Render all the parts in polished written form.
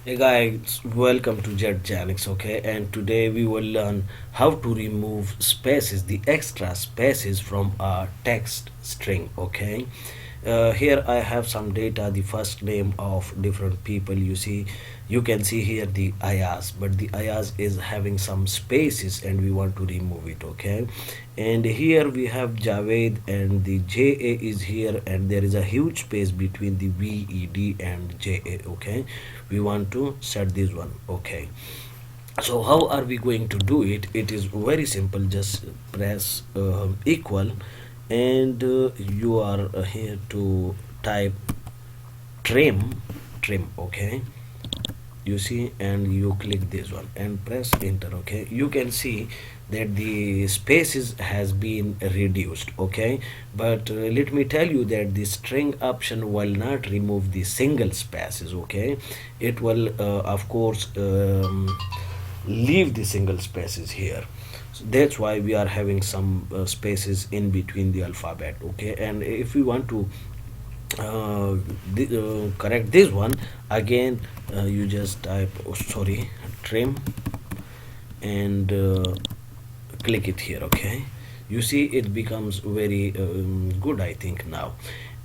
Hey guys, welcome to JetJanics, okay? And today we will learn how to remove spaces, the extra spaces from a text string, okay? Here I have some data, the first name of different people. You can see here the Ayaz, but the Ayaz is having some spaces and we want to remove it, okay? And here we have Javed and the JA is here and there is a huge space between the VED and JA, okay? We want to set this one, okay? So how are we going to do it? It is very simple. Just press equal and you are here to type trim, okay? You see, and you click this one and press enter, okay? You can see that the spaces has been reduced, okay? But let me tell you that the string option will not remove the single spaces, okay? It will of course leave the single spaces here. So that's why we are having some spaces in between the alphabet, okay? And if we want to uh, correct this one again, you just type, oh, sorry, trim and click it here, okay? You see it becomes very good, I think, now.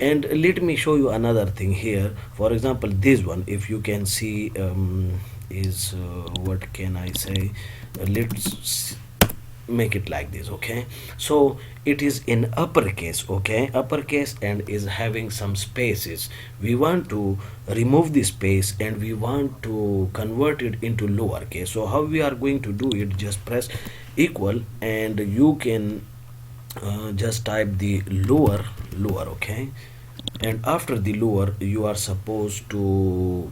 And let me show you another thing here. For example, this one, if you can see, is what can I say, let's make it like this, okay? So it is in uppercase, okay, uppercase, and is having some spaces. We want to remove the space and we want to convert it into lowercase. So how we are going to do it? Just press equal and you can just type the lower, okay? And after the lower you are supposed to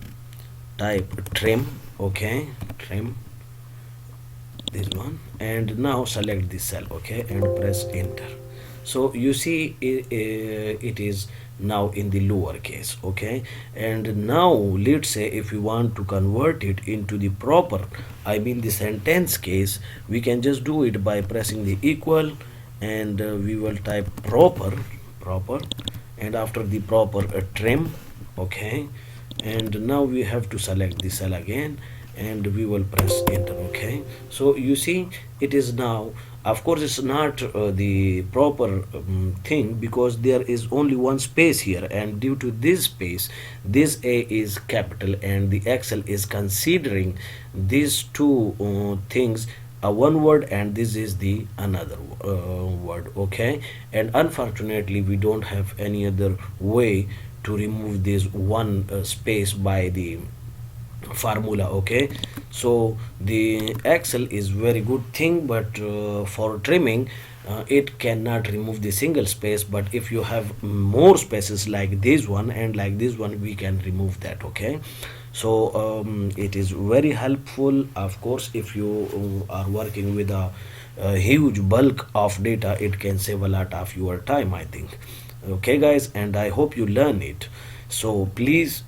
type trim, okay? Trim this one, and now select the cell, okay, and press enter. So you see it is now in the lower case, okay? And now let's say if we want to convert it into the proper, I mean the sentence case, we can just do it by pressing the equal and we will type proper, and after the proper trim, okay? And now we have to select the cell again and we will press enter, okay? So you see it is now, of course it's not the proper thing because there is only one space here, and due to this space this A is capital and the Excel is considering these two things a one word and this is the another word, okay? And unfortunately we don't have any other way to remove this one space by the formula, okay? So the Excel is very good thing, but for trimming it cannot remove the single space, but if you have more spaces like this one and like this one, we can remove that, okay? So it is very helpful. Of course, if you are working with a huge bulk of data, it can save a lot of your time, I think. Okay guys, and I hope you learn it. So please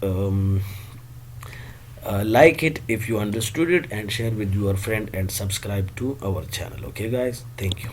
like it if you understood it, and share with your friend and subscribe to our channel, okay guys? Thank you.